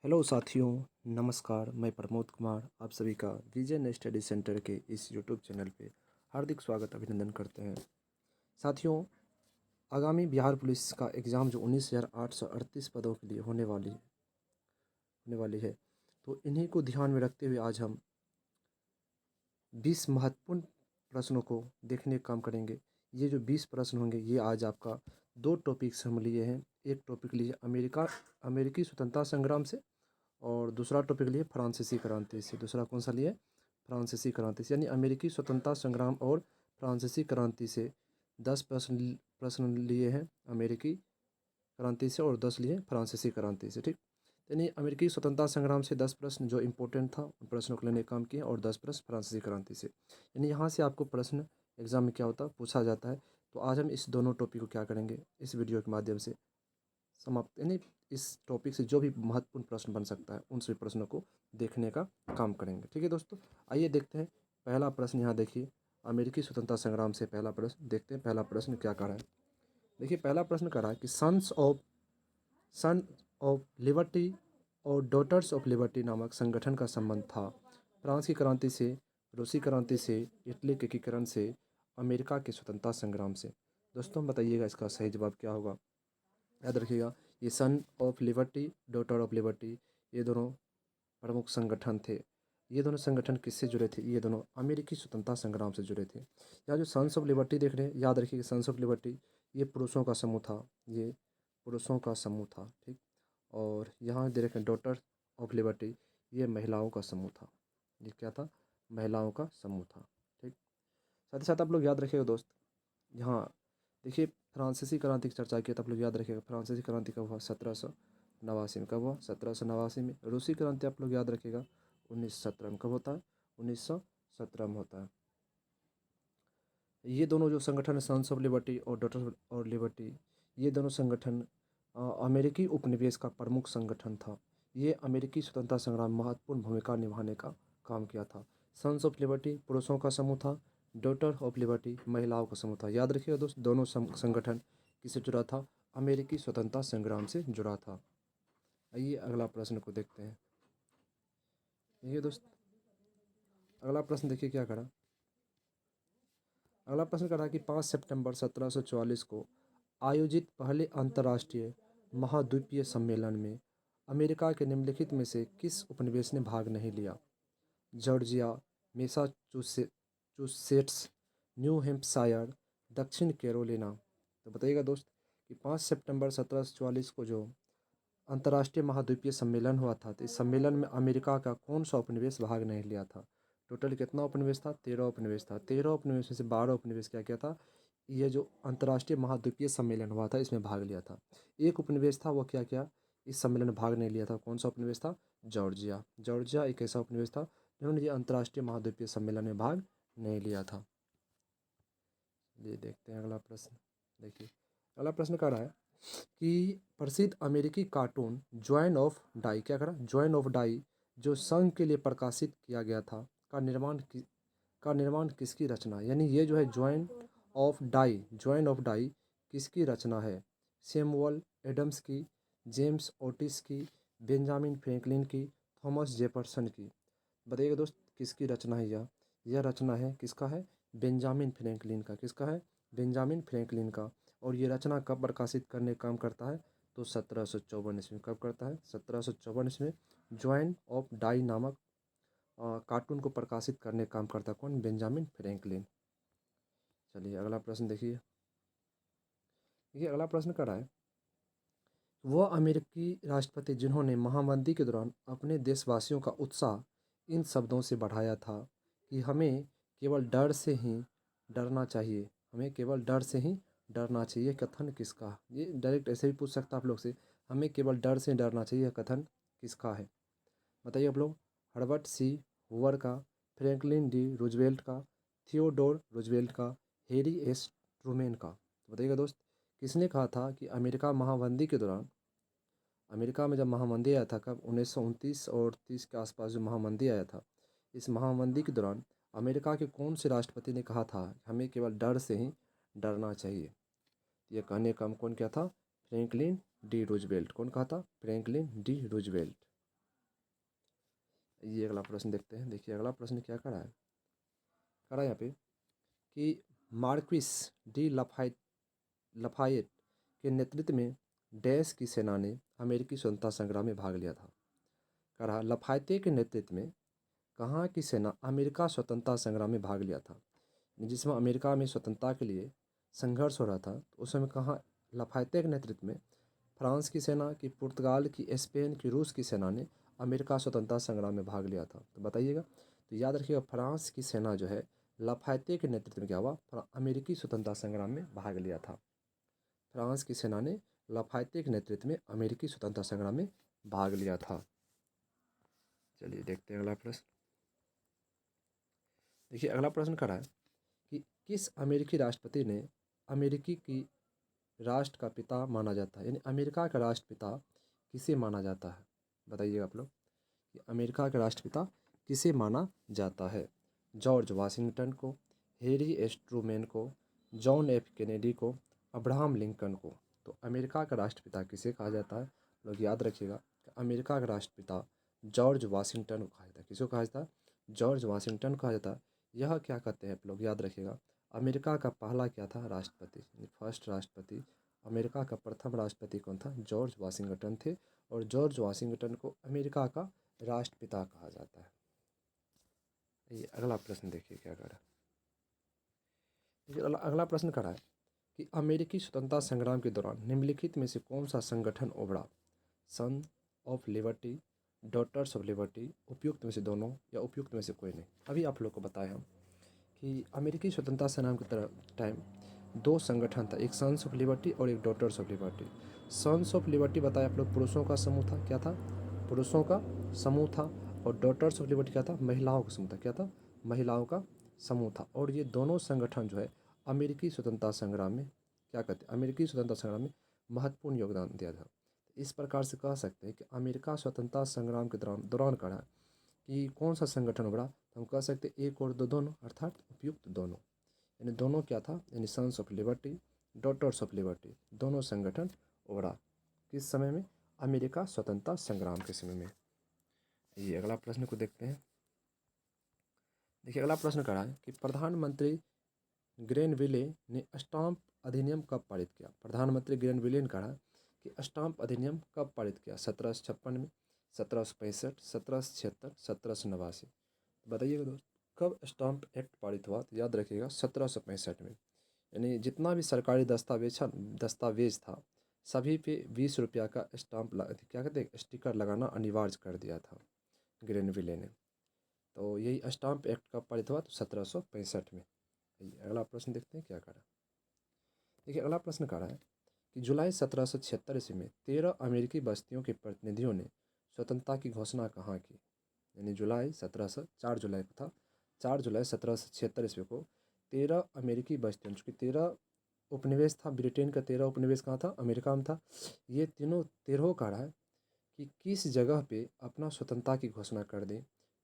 Hello साथियों, नमस्कार। मैं प्रमोद कुमार आप सभी का विजय स्टडी सेंटर के इस यूट्यूब चैनल पे हार्दिक स्वागत अभिनंदन करते हैं। साथियों, आगामी बिहार पुलिस का एग्ज़ाम जो 19,838 पदों के लिए होने वाली है, तो इन्हीं को ध्यान में रखते हुए आज हम 20 महत्वपूर्ण प्रश्नों को देखने का काम करेंगे। ये जो 20 प्रश्न होंगे, ये आज आपका दो टॉपिक्स हम लिए हैं। एक टॉपिक लिए अमेरिकी स्वतंत्रता संग्राम से, और दूसरा टॉपिक लिए फ्रांसीसी क्रांति से। दूसरा कौन सा लिए? फ्रांसीसी क्रांति से। यानी अमेरिकी स्वतंत्रता संग्राम और फ्रांसीसी क्रांति से 10 प्रश्न लिए हैं अमेरिकी क्रांति से, और 10 लिए फ्रांसीसी क्रांति से। ठीक, यानी अमेरिकी स्वतंत्रता संग्राम से 10 प्रश्न जो इम्पोर्टेंट था उन प्रश्नों को लेने का काम किया, और 10 प्रश्न फ्रांसीसी क्रांति से। यानी यहाँ से आपको प्रश्न एग्जाम में क्या होता है, पूछा जाता है। तो आज हम इस दोनों टॉपिक को क्या करेंगे, इस वीडियो के माध्यम से समाप्त, यानी इस टॉपिक से जो भी महत्वपूर्ण प्रश्न बन सकता है उन सभी प्रश्नों को देखने का काम करेंगे। ठीक है दोस्तों, आइए देखते हैं। पहला प्रश्न यहाँ देखिए, अमेरिकी स्वतंत्रता संग्राम से पहला प्रश्न देखते हैं। पहला प्रश्न क्या कर रहा है, देखिए पहला प्रश्न कर रहा है कि सन ऑफ लिबर्टी और डॉटर्स ऑफ लिबर्टी नामक संगठन का संबंध था फ्रांस की क्रांति से, रूसी क्रांति से, इटली के एकीकरण से, अमेरिका के स्वतंत्रता संग्राम से। दोस्तों बताइएगा इसका सही जवाब क्या होगा। याद रखिएगा, ये सन of liberty, daughter of liberty, ये दोनों प्रमुख संगठन थे। ये दोनों संगठन किससे जुड़े थे? ये दोनों अमेरिकी स्वतंत्रता संग्राम से जुड़े थे। यहाँ जो सन्स ऑफ लिबर्टी देख रहे हैं, याद रखिए सन्स ऑफ लिबर्टी ये पुरुषों का समूह था, ये पुरुषों का समूह था। ठीक, और यहाँ दे रखे डॉटर ऑफ लिबर्टी, ये महिलाओं का समूह था। ये क्या था? महिलाओं का समूह था। ठीक, साथ ही साथ आप लोग याद रखिएगा दोस्त, यहाँ देखिए फ्रांसीसी क्रांति की चर्चा की, तो आप लोग याद रखिएगा फ्रांसीसी क्रांति कब हुआ? 1789 में। कब हुआ? 1789 में। रूसी क्रांति आप लोग याद रखिएगा 1917 में। कब होता है? 1917 में होता है। ये दोनों जो संगठन है, सन्स ऑफ लिबर्टी और डॉटर और लिबर्टी, ये दोनों संगठन अमेरिकी उपनिवेश का प्रमुख संगठन था। ये अमेरिकी स्वतंत्रता संग्राम में महत्वपूर्ण भूमिका निभाने का काम किया था। सन्स ऑफ लिबर्टी पुरुषों का समूह था, डॉटर ऑफ लिबर्टी महिलाओं का समूह था। याद रखिएगा दोस्त, दोनों संगठन किससे जुड़ा था? अमेरिकी स्वतंत्रता संग्राम से जुड़ा था। आइए अगला प्रश्न को देखते हैं। देखिए दोस्त, अगला प्रश्न देखिए क्या करा। अगला प्रश्न करा कि 5 सितंबर 1744 को आयोजित पहले अंतर्राष्ट्रीय महाद्वीपीय सम्मेलन में अमेरिका के निम्नलिखित में से किस उपनिवेश ने भाग नहीं लिया? जॉर्जिया, मैसाचुसेट्स, न्यू हैम्पशायर, दक्षिण कैरोलिना। तो बताइएगा दोस्त कि 5 सितंबर 1744 को जो अंतर्राष्ट्रीय महाद्वीपीय सम्मेलन हुआ था, तो इस सम्मेलन में अमेरिका का कौन सा उपनिवेश भाग नहीं लिया था? टोटल कितना उपनिवेश था? 13 उपनिवेश था। 13 उपनिवेश में से 12 उपनिवेश क्या क्या था? ये जो अंतर्राष्ट्रीय महाद्वीपीय सम्मेलन हुआ था इसमें भाग लिया था। एक उपनिवेश था, वो क्या क्या इस सम्मेलन में भाग नहीं लिया था? कौन सा उपनिवेश था? जॉर्जिया। जॉर्जिया एक ऐसा उपनिवेश था जिन्होंने ये अंतर्राष्ट्रीय महाद्वीपीय सम्मेलन में भाग नहीं लिया था। ये देखते हैं अगला प्रश्न। देखिए अगला प्रश्न कह रहा है कि प्रसिद्ध अमेरिकी कार्टून जॉन ऑफ डाई, क्या करा? जॉन ऑफ डाई जो संघ के लिए प्रकाशित किया गया था, का निर्माण किसकी रचना? यानी ये जो है जॉन ऑफ डाई किसकी रचना है? सैमुअल एडम्स की, जेम्स ओटिस की, बेंजामिन फ्रैंकलिन की, थॉमस जेफरसन की। बताइएगा दोस्त किसकी रचना है यह रचना है किसका है? बेंजामिन फ्रैंकलिन का। किसका है? बेंजामिन फ्रैंकलिन का। और ये रचना कब प्रकाशित करने का काम करता है? तो 1754 ईस्वी में। कब करता है? 1754 ईस्वी में जॉन ऑफ डाई नामक कार्टून को प्रकाशित करने का काम करता है कौन? Benjamin Franklin. चलिए अगला प्रश्न देखिए। देखिए अगला प्रश्न कर रहा है, वह अमेरिकी राष्ट्रपति जिन्होंने महामंदी के दौरान अपने देशवासियों का उत्साह इन शब्दों से बढ़ाया था कि हमें केवल डर से ही डरना चाहिए, हमें केवल डर से ही डरना चाहिए, कथन किसका? ये डायरेक्ट ऐसे भी पूछ सकता है आप लोग से, हमें केवल डर से डरना चाहिए, यह कथन किसका है? बताइए आप लोग। हर्बर्ट सी हूवर का, फ्रैंकलिन डी रूजवेल्ट का, थियोडोर रूजवेल्ट का, हैरी एस ट्रूमैन का। तो बताइएगा दोस्त किसने कहा था कि अमेरिका में जब महामंदी आया था, कब? 1929 और 30 के आसपास जो महामंदी आया था, इस महामंदी के दौरान अमेरिका के कौन से राष्ट्रपति ने कहा था हमें केवल डर से ही डरना चाहिए? ये कहने का कौन क्या था? Franklin D Roosevelt. कौन कहा था? Franklin D Roosevelt. ये अगला प्रश्न देखते हैं। देखिए अगला प्रश्न क्या करा यहाँ पे कि मार्क्विस डी लफायेट के नेतृत्व में डैश की सेना ने अमेरिकी स्वतंत्रता संग्राम में भाग लिया था। कह रहा लफायते के नेतृत्व में कहाँ की सेना अमेरिका स्वतंत्रता संग्राम में भाग लिया था। जिसमें अमेरिका में स्वतंत्रता के लिए संघर्ष हो रहा था, तो उस समय कहाँ लफायते के नेतृत्व में फ्रांस की सेना की, पुर्तगाल की, स्पेन की, रूस की सेना ने अमेरिका स्वतंत्रता संग्राम में भाग लिया था। तो बताइएगा, तो याद रखिएगा फ्रांस की सेना जो है लफायते के नेतृत्व में क्या हुआ, अमेरिकी स्वतंत्रता संग्राम में भाग लिया था। फ्रांस की सेना ने लफायते के नेतृत्व में अमेरिकी स्वतंत्रता संग्राम में भाग लिया था। चलिए देखते हैं अगला प्रश्न। देखिए अगला प्रश्न करा है कि किस अमेरिकी राष्ट्रपति ने अमेरिकी की राष्ट्र का पिता माना जाता है, यानी अमेरिका का राष्ट्रपिता किसे माना जाता है। बताइए आप लोग कि अमेरिका का राष्ट्रपिता किसे माना जाता है। जॉर्ज वाशिंगटन को, हैरी एस ट्रूमैन को, जॉन एफ कैनेडी को, अब्राहम लिंकन को। तो अमेरिका का राष्ट्रपिता किसे कहा जाता है, लोग याद रखिएगा कि अमेरिका का राष्ट्रपिता जॉर्ज वाशिंगटन को कहा जाता है। किसको कहा जाता है, जॉर्ज वाशिंगटन को कहा जाता है। यह क्या कहते हैं आप लोग याद रखिएगा, अमेरिका का पहला क्या था, राष्ट्रपति, फर्स्ट राष्ट्रपति। अमेरिका का प्रथम राष्ट्रपति कौन था, जॉर्ज वाशिंगटन थे। और जॉर्ज वाशिंगटन को अमेरिका का राष्ट्रपिता कहा जाता है। ये अगला प्रश्न देखिए क्या कर रहा है। देखिए अगला प्रश्न कर रहा है कि अमेरिकी स्वतंत्रता संग्राम के दौरान निम्नलिखित में से कौन सा संगठन उभरा। Son of liberty, daughters of liberty, उपयुक्त में से दोनों या उपयुक्त में से कोई नहीं। अभी आप लोग को बताया हम कि अमेरिकी स्वतंत्रता संग्राम के टाइम दो संगठन था, एक सन्स ऑफ लिबर्टी और एक daughters of liberty. Sons of liberty बताया आप लोग पुरुषों का समूह था, क्या था, पुरुषों का समूह था। और डॉटर्स ऑफ लिबर्टी क्या था, महिलाओं का समूह था, क्या था, महिलाओं का समूह था। और ये दोनों संगठन जो है अमेरिकी स्वतंत्रता संग्राम में क्या कहते हैं, अमेरिकी स्वतंत्रता संग्राम में महत्वपूर्ण योगदान दिया था। इस प्रकार से कह सकते हैं कि अमेरिका स्वतंत्रता संग्राम के दौरान कहा कि कौन सा संगठन उभरा, तो हम कह सकते हैं एक और दो दोनों, अर्थात उपयुक्त दोनों। यानी दोनों क्या था, यानी sons of liberty, daughters of liberty, दोनों संगठन उभरा किस समय में, अमेरिका स्वतंत्रता संग्राम के समय में। ये अगला प्रश्न को देखते हैं। देखिए अगला प्रश्न करा है कि प्रधानमंत्री ग्रेनविले ने स्टाम्प अधिनियम कब पारित किया। प्रधानमंत्री ग्रेनविले ने कहा कि स्टाम्प अधिनियम कब पारित किया, 1756 में, 1765, 1776, 1789। बताइएगा दोस्त, कब स्टाम्प एक्ट पारित हुआ, तो याद रखिएगा 1765 में। यानी जितना भी सरकारी दस्तावेज था सभी पे 20 रुपया का स्टाम्प क्या कहते हैं, स्टिकर लगाना अनिवार्य कर दिया था ग्रेनविले ने। तो यही स्टाम्प एक्ट कब पारित हुआ, तो 1765 में। अगला प्रश्न देखते हैं क्या करा। देखिए अगला प्रश्न कह रहा है कि जुलाई 1776 ईस्वी में 13 अमेरिकी बस्तियों के प्रतिनिधियों ने स्वतंत्रता की घोषणा कहाँ की। यानी जुलाई 4 जुलाई को था, 4 जुलाई 1776 ईस्वी को 13 अमेरिकी बस्तियों, चूँकि 13 उपनिवेश था, ब्रिटेन का 13 उपनिवेश कहाँ था, अमेरिका में था। ये तीनों 13 कह रहा है कि किस जगह पे अपना स्वतंत्रता की घोषणा कर दें,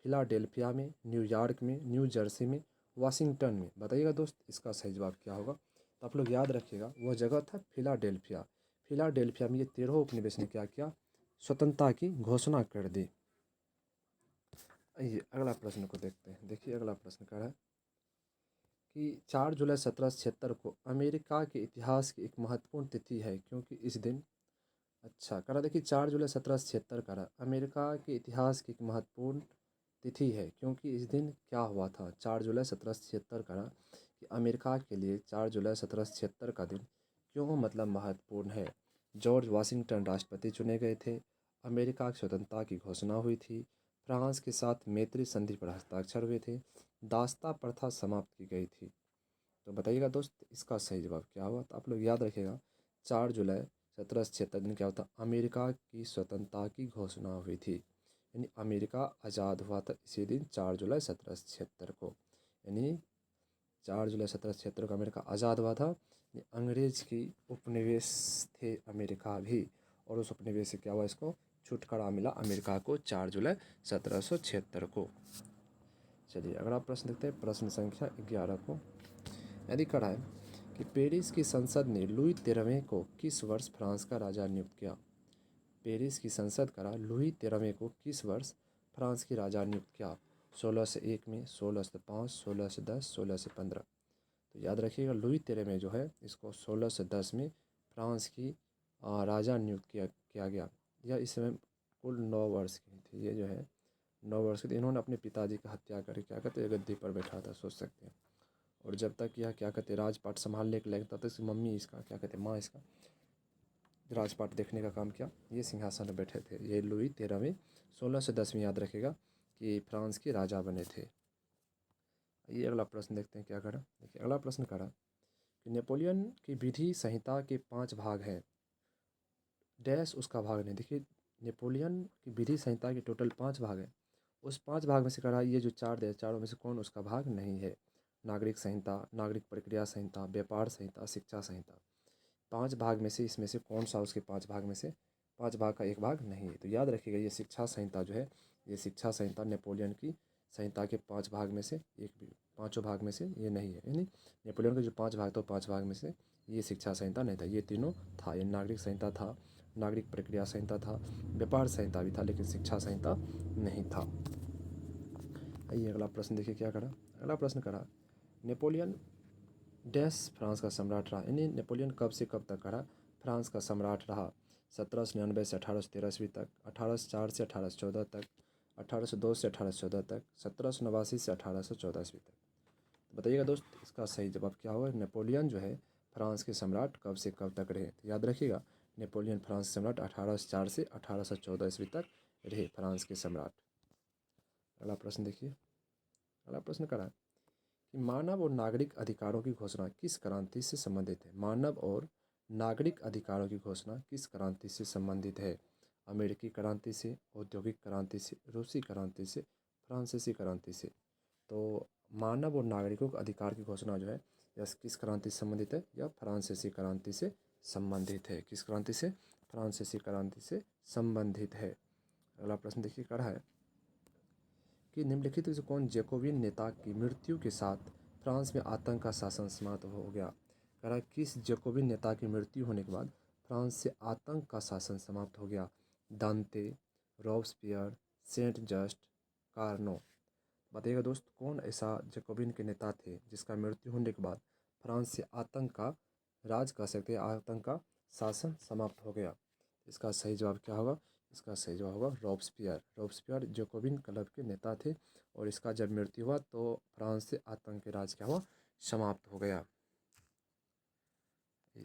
फिलाडेल्फिया में, न्यूयॉर्क में, न्यू जर्सी में, वाशिंगटन में। बताइएगा दोस्त इसका सही जवाब क्या होगा, तो आप लोग याद रखिएगा वह जगह था फिलाडेल्फिया। फिलाडेल्फिया में ये 13 उपनिवेश ने क्या किया, स्वतंत्रता की घोषणा कर दी। आइए अगला प्रश्न को देखते हैं। देखिए अगला प्रश्न क्या है कि 4 जुलाई 1776 को अमेरिका के इतिहास की एक महत्वपूर्ण तिथि है क्योंकि इस दिन, अच्छा करा, देखिए 4 जुलाई 1776 करा अमेरिका के इतिहास की एक महत्वपूर्ण तिथि है क्योंकि इस दिन क्या हुआ था। 4 जुलाई 1776 करा कि अमेरिका के लिए 4 जुलाई 1776 का दिन क्यों मतलब महत्वपूर्ण है। जॉर्ज वाशिंगटन राष्ट्रपति चुने गए थे, अमेरिका की स्वतंत्रता की घोषणा हुई थी, फ्रांस के साथ मैत्री संधि पर हस्ताक्षर हुए थे, दास्ता प्रथा समाप्त की गई थी। तो बताइएगा दोस्त इसका सही जवाब क्या हुआ, तो आप लोग याद रखिएगा 4 जुलाई 1776 दिन क्या होता, अमेरिका की स्वतंत्रता की घोषणा हुई थी। यानी अमेरिका आज़ाद हुआ था इसी दिन 4 जुलाई 1776 को। यानी 4 जुलाई 1776 को अमेरिका आज़ाद हुआ था। अंग्रेज की उपनिवेश थे अमेरिका भी, और उस उपनिवेश से क्या हुआ, इसको छुटकारा मिला अमेरिका को 4 जुलाई 1776 को। चलिए अगला प्रश्न देखते हैं, प्रश्न संख्या 11 को। यदि कहा है कि पेरिस की संसद ने लुई 13वें को किस वर्ष फ्रांस का राजा नियुक्त किया। पेरिस की संसद करा लुई 13वें को किस वर्ष फ्रांस की राजा नियुक्त किया? 1601 में, 1605, 1610, 1615। तो याद रखिएगा लुई 13 में जो है इसको 1610 में फ्रांस की राजा नियुक्त किया गया। यह इस समय कुल 9 वर्ष की थी। ये जो है 9 वर्ष की थी। इन्होंने अपने पिताजी की हत्या करके क्या कहते हैं गद्दी पर बैठा था, सोच सकते हैं। और जब तक यह क्या कहते हैं राजपाट संभालने के लायक, तब तक इसकी मम्मी इसका क्या कहते हैं माँ इसका राजपाट देखने का काम किया। ये सिंहासन में बैठे थे। ये लुई 13वें 1610 में याद रखेगा कि फ्रांस के राजा बने थे। ये अगला प्रश्न देखते हैं क्या करा। देखिए अगला प्रश्न करा कि नेपोलियन की विधि संहिता के 5 भाग हैं, डैश उसका भाग नहीं। देखिए नेपोलियन की विधि संहिता के टोटल 5 भाग हैं, उस 5 भाग में से करा ये जो 4 दे, चारों में से कौन उसका भाग नहीं है? नागरिक संहिता, नागरिक प्रक्रिया संहिता, व्यापार संहिता, शिक्षा संहिता। 5 भाग में से इसमें से कौन सा उसके 5 भाग में से 5 भाग का एक भाग नहीं है? तो याद रखिएगा ये शिक्षा संहिता जो है, ये शिक्षा संहिता नेपोलियन की संहिता के 5 भाग में से एक भी, पाँचों भाग में से ये नहीं है। यानी नेपोलियन के जो 5 भाग था 5 भाग में से ये शिक्षा संहिता नहीं था। ये तीनों था, ये नागरिक संहिता था, नागरिक प्रक्रिया संहिता था, व्यापार संहिता भी था, लेकिन शिक्षा संहिता नहीं था। आइए अगला प्रश्न देखिए क्या करा। अगला प्रश्न करा नेपोलियन डैश फ्रांस का सम्राट रहा। यानी नेपोलियन कब से कब तक रहा फ्रांस का सम्राट रहा? 1799 से 1813 ईस्वी तक, 1804 से 1814 तक, 1802 से 1814 तक, 1789 से 1814 ईस्वी तक। तो बताइएगा दोस्त इसका सही जवाब क्या होगा? नेपोलियन जो है फ्रांस के सम्राट कब से कब तक रहे? तो याद रखिएगा नेपोलियन फ्रांस के सम्राट 1804 से 1814 ईस्वी तक रहे फ्रांस के सम्राट। अगला प्रश्न देखिए। अगला प्रश्न करा कि मानव और नागरिक अधिकारों की घोषणा किस क्रांति से संबंधित है? मानव और नागरिक अधिकारों की घोषणा किस क्रांति से संबंधित है? अमेरिकी क्रांति से, औद्योगिक क्रांति से, रूसी क्रांति से, फ्रांसीसी क्रांति से। तो मानव और नागरिकों के अधिकार की घोषणा जो है यह किस क्रांति से संबंधित है? यह फ्रांसीसी क्रांति से संबंधित है। किस क्रांति से? फ्रांसीसी क्रांति से संबंधित है। अगला प्रश्न देखिए क्या है कि निम्नलिखित में से कौन जैकोबिन नेता की मृत्यु के साथ फ्रांस में आतंक का शासन समाप्त हो गया? कह रहा है किस जैकोबिन नेता की मृत्यु होने के बाद फ्रांस से आतंक का शासन समाप्त हो गया? दांते, रॉब्सपियर, सेंट जस्ट, कार्नो। बताइएगा दोस्त कौन ऐसा जैकोबिन के नेता थे जिसका मृत्यु होने के बाद फ्रांस से आतंक का राज कह सकते हैं, आतंक का शासन समाप्त हो गया? इसका सही जवाब क्या होगा? इसका सही जवाब होगा रॉब्सपियर। रॉब्सपियर जैकोबिन क्लब के नेता थे और इसका जब मृत्यु हुआ तो फ्रांस से आतंक के राज क्या हुआ? समाप्त हो गया।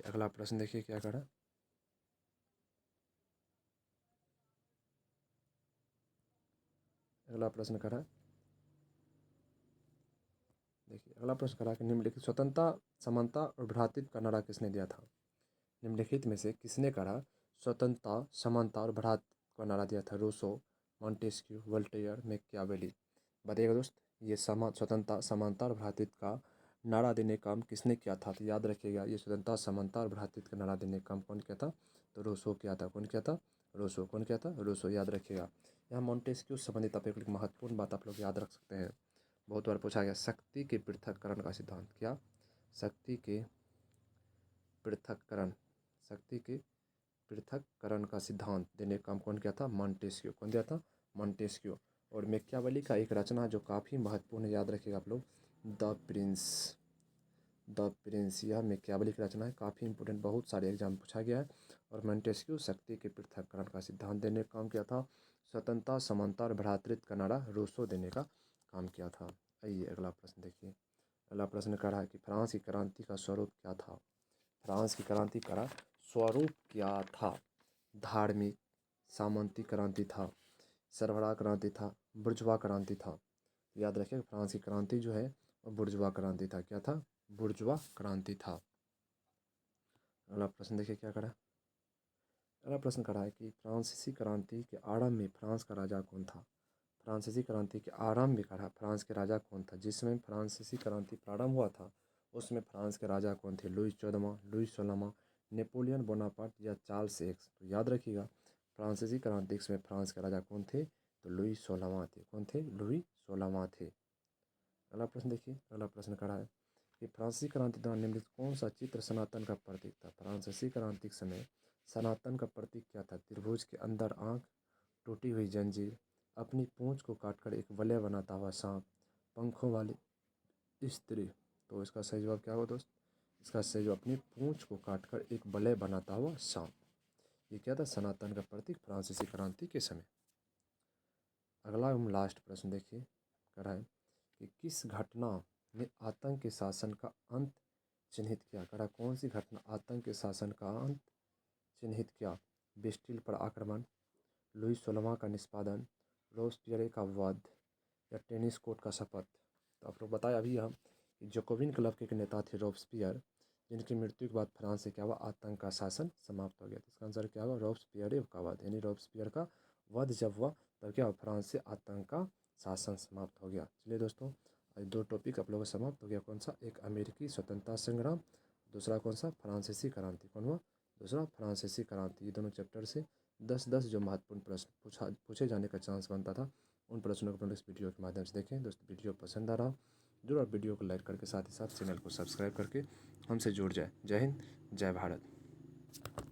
अगला प्रश्न देखिए क्या करा। अगला प्रश्न करा देखिए अगला प्रश्न करा कि निम्नलिखित स्वतंत्रता, समानता और भ्रातृत्व का नारा किसने दिया था? निम्नलिखित में से किसने कहा स्वतंत्रता, समानता और भ्रातृत्व का नारा दिया था? Rousseau, Montesquieu, Voltaire, Machiavelli. बताइएगा दोस्त ये स्वतंत्रता, समानता और भ्रातृत्व का नारा देने का काम किसने किया था? तो याद रखिएगा ये स्वतंत्रता, समानता और भ्रातृत्व का नारा देने का काम कौन किया था? तो रूसो किया था। कौन किया था? रूसो। कौन किया था? रूसो। याद रखिएगा। यहाँ मॉन्टेस्क्यू से संबंधित आप एक महत्वपूर्ण बात आप लोग याद रख सकते हैं, बहुत बार पूछा गया। शक्ति के पृथक्करण का सिद्धांत। क्या? शक्ति के पृथक्करण, शक्ति के पृथक्करण का सिद्धांत देने का काम कौन किया था? मॉन्टेस्क्यू। कौन दिया था? मॉन्टेस्क्यू। और मैकियावेली का एक रचना जो काफ़ी महत्वपूर्ण है, याद रखिएगा आप लोग, द प्रिंस। द प्रिंस यह मैकियावेली की रचना है, काफ़ी इंपॉर्टेंट, बहुत सारे एग्जाम पूछा गया है। और मॉन्टेस्क्यू शक्ति के पृथक्करण का सिद्धांत देने का काम किया था। स्वतंत्रता, समानता और भ्रातृत्व का नारा रूसो देने का काम किया था। आइए अगला प्रश्न देखिए। अगला प्रश्न कह रहा है कि फ्रांस की क्रांति का स्वरूप क्या था? फ्रांस की क्रांति का स्वरूप क्या था? धार्मिक, सामंती क्रांति था, सरबराह क्रांति था, बुर्जुआ क्रांति था? याद रखिए फ्रांस की क्रांति जो है वो बुर्जुआ क्रांति था। क्या था? बुर्जुआ क्रांति था। अगला प्रश्न देखिए क्या करा। अगला प्रश्न करा है कि फ्रांसीसी क्रांति के आरंभ में फ्रांस का राजा कौन था? फ्रांसीसी क्रांति के आरंभ में कहा फ्रांस के राजा कौन था? जिस समय फ्रांसीसी क्रांति प्रारंभ हुआ था उसमें फ्रांस के राजा कौन थे? लुई 14वां, लुई 16वां, नेपोलियन बोनापार्ट या चार्ल्स एक्स? तो याद रखिएगा फ्रांसीसी क्रांति के समय फ्रांस के राजा कौन थे? तो लुई 16वां थे। कौन थे? लुई 16वां थे। अगला प्रश्न देखिए। अगला प्रश्न करा है कि फ्रांसीसी क्रांति दौरान निम्नलिखित कौन सा चित्र सनातन का प्रतीक था? फ्रांसीसी क्रांति के समय सनातन का प्रतीक क्या था? त्रिभुज के अंदर आँख, टूटी हुई जंजीर, अपनी पूंछ को काटकर एक वलय बनाता हुआ सांप, पंखों वाली स्त्री। तो इसका सही जवाब क्या होगा दोस्त? इसका सही जवाब अपनी पूंछ को काटकर एक वलय बनाता हुआ सांप। ये क्या था? सनातन का प्रतीक फ्रांसीसी क्रांति के समय। अगला हम लास्ट प्रश्न देखिए कर रहा है कि किस घटना ने आतंक के शासन का अंत चिन्हित किया? करा कौन सी घटना आतंक के शासन का अंत चिन्हित किया? बेस्टिल पर आक्रमण, लुई 16वां का निष्पादन, रोबेस्पियर का वध या टेनिस कोर्ट का शपथ। तो आप लोग बताया अभी हम कि जैकोबिन क्लब के एक नेता थे रोबेस्पियर, जिनकी मृत्यु के बाद फ्रांस से क्या हुआ? आतंक का शासन समाप्त हो गया। तो इसका आंसर क्या हुआ? रोबेस्पियर का वध, यानी रोबेस्पियर का वध जब हुआ तब क्या हुआ? फ्रांस से आतंक का शासन समाप्त हो गया। चलिए दोस्तों, आज दो टॉपिक आप लोगों का समाप्त हो गया। कौन सा? एक अमेरिकी स्वतंत्रता संग्राम, दूसरा कौन सा? फ्रांसीसी क्रांति। कौन हुआ? दूसरा फ्रांसीसी क्रांति। ये दोनों चैप्टर से 10-10 जो महत्वपूर्ण प्रश्न पूछे जाने का चांस बनता था, उन प्रश्नों को इस वीडियो के माध्यम से देखें। दोस्तों वीडियो पसंद आ रहा हो जरूर आप वीडियो को लाइक करके साथ ही साथ चैनल को सब्सक्राइब करके हमसे जुड़ जाए। जय हिंद, जय भारत।